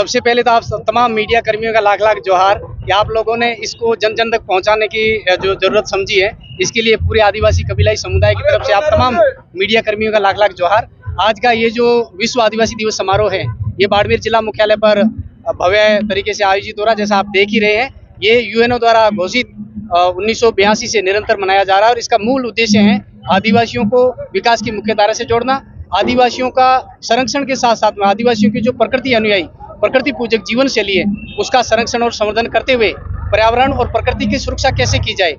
सबसे पहले तो आप तमाम मीडिया कर्मियों का लाख लाख जोहार कि आप लोगों ने इसको जन जन तक पहुंचाने की जो जरूरत समझी है, इसके लिए पूरे आदिवासी कबीलाई समुदाय की तरफ से आप तमाम मीडिया कर्मियों का लाख लाख जोहार। आज का ये जो विश्व आदिवासी दिवस समारोह है, ये बाड़मेर जिला मुख्यालय पर भव्य तरीके से आयोजित हो रहा है। जैसा आप देख ही रहे हैं, ये यूएनओ द्वारा घोषित 1982 से निरंतर मनाया जा रहा है और इसका मूल उद्देश्य है आदिवासियों को विकास की मुख्य धारा से जोड़ना, आदिवासियों का संरक्षण के साथ साथ में आदिवासियों की जो प्रकृति अनुयायी प्रकृति पूजक जीवन शैली है उसका संरक्षण और संवर्धन करते हुए पर्यावरण और प्रकृति की सुरक्षा कैसे की जाए,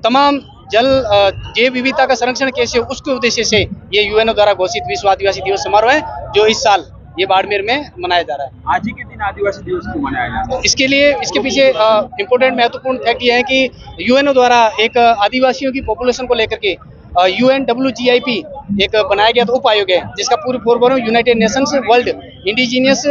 तमाम जैव विविधता का संरक्षण कैसे हो, उसके उद्देश्य से ये यूएनओ द्वारा घोषित विश्व आदिवासी दिवस समारोह है जो इस साल ये बाड़मेर में मनाया जा रहा है। आज ही के दिन आदिवासी दिवस क्यों मनाया जा रहा है? इसके लिए इसके पीछे इम्पोर्टेंट महत्वपूर्ण फैक्ट ये है कि यूएनओ द्वारा एक आदिवासियों की पॉपुलेशन को लेकर के UNWGIP एक बनाया गया उप आयोग है जिसका पूरे forward United Nations world indigenous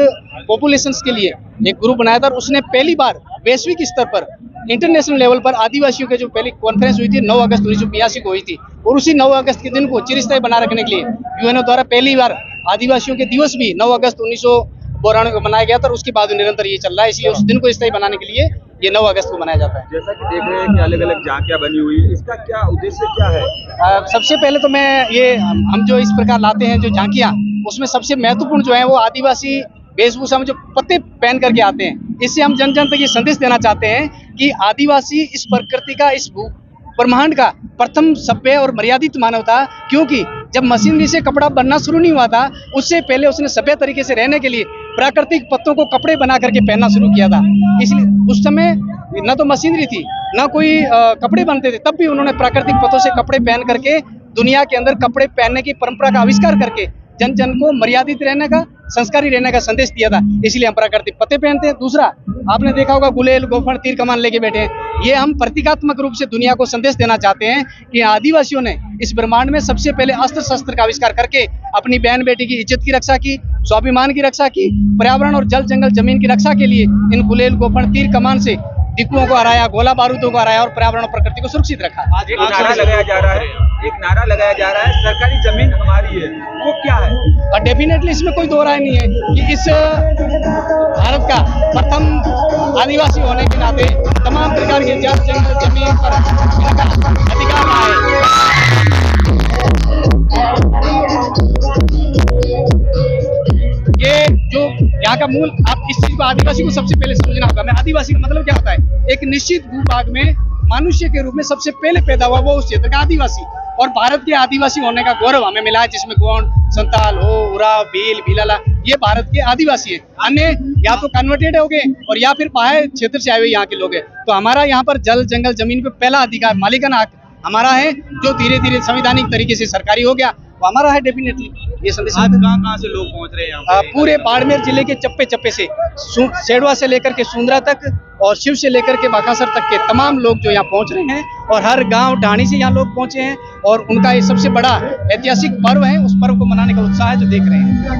populations के लिए एक ग्रुप बनाया था और उसने पहली बार वैश्विक स्तर पर इंटरनेशनल लेवल पर आदिवासियों के जो पहली कॉन्फ्रेंस हुई थी 9 अगस्त 1982 को हुई थी और उसी 9 अगस्त के दिन को चिरस्थायी बना रखने के लिए यूएनओ द्वारा पहली बार आदिवासियों के दिवस भी 9 अगस्त 1992 को मनाया गया था और उसके बाद निरंतर ये चल रहा है, इसलिए उस दिन को स्थायी बनाने के लिए ये 9 अगस्त को मनाया जाता है। जैसा कि देख रहे हैं कि अलग अलग झांकियां बनी हुई है, इसका क्या उद्देश्य क्या है? सबसे पहले तो मैं ये हम जो इस प्रकार लाते हैं जो झांकियां, उसमें सबसे महत्वपूर्ण जो है वो आदिवासी वेशभूषा में जो पत्ते पहन करके आते हैं, इससे हम जन जन तक ये संदेश देना चाहते हैं कि आदिवासी इस प्रकृति का इस ब्रह्मांड का प्रथम सभ्य और मर्यादित मानव था, क्योंकि जब मशीनरी से कपड़ा बनना शुरू नहीं हुआ था उससे पहले उसने सभ्य तरीके से रहने के लिए प्राकृतिक पत्तों को कपड़े बना करके पहनना शुरू किया था। इसलिए उस समय न तो मशीनरी थी न कोई कपड़े बनते थे, तब भी उन्होंने प्राकृतिक पत्तों से कपड़े पहन करके दुनिया के अंदर कपड़े पहनने की परंपरा का आविष्कार करके जन जन को मर्यादित रहने का, संस्कारी रहने का संदेश दिया था। इसलिए हम प्राकृतिक पत्ते पहनते हैं। दूसरा, आपने देखा होगा गुलेल, गोफन, तीर कमान लेके बैठे हैं, ये हम प्रतीकात्मक रूप से दुनिया को संदेश देना चाहते हैं कि आदिवासियों ने इस ब्रह्मांड में सबसे पहले अस्त्र शस्त्र का आविष्कार करके अपनी बहन बेटी की इज्जत की रक्षा की, स्वाभिमान की रक्षा की, पर्यावरण और जल जंगल जमीन की रक्षा के लिए इन गुलेल, गोफन, तीर कमान से डिकुओं को हराया, गोला बारूदों को हराया और पर्यावरण और प्रकृति को सुरक्षित रखा। आज एक नारा लगाया जा रहा है, सरकारी जमीन हमारी है, वो क्या है? और डेफिनेटली इसमें कोई दो राय नहीं है कि इस भारत का प्रथम आदिवासी होने के नाते तमाम प्रकार के जल जंगल जमीन पर इनका अधिकार रहा है। ये जो यहाँ का मूल, आप इस चीज को आदिवासी को सबसे पहले समझना होगा। मैं आदिवासी का मतलब क्या होता है? एक निश्चित भूभाग में मनुष्य के रूप में सबसे पहले पैदा हुआ वो उस क्षेत्र का आदिवासी, और भारत के आदिवासी होने का गौरव हमें मिला है, जिसमें गोंड, संताल, हो, उराव, भील, भीलाला ये भारत के आदिवासी हैं। अन्य या तो कन्वर्टेड हो गए और या फिर बाहर क्षेत्र से आए हुए यहाँ के लोग हैं। तो हमारा यहाँ पर जल जंगल जमीन पे पहला अधिकार, मालिकाना हक हमारा है, जो धीरे धीरे संवैधानिक तरीके से सरकारी हो गया, वो हमारा है। डेफिनेटली ये संदेश आज कहाँ से लोग पहुँच रहे हैं यहाँ पे? पूरे बाड़मेर जिले के चप्पे चप्पे से, सेडवा से लेकर के सुंदरा तक और शिव से लेकर के बाकासर तक के तमाम लोग जो यहाँ पहुँच रहे हैं, और हर गांव ढाणी से यहाँ लोग पहुँचे हैं और उनका ये सबसे बड़ा ऐतिहासिक पर्व है, उस पर्व को मनाने का उत्साह है जो देख रहे हैं।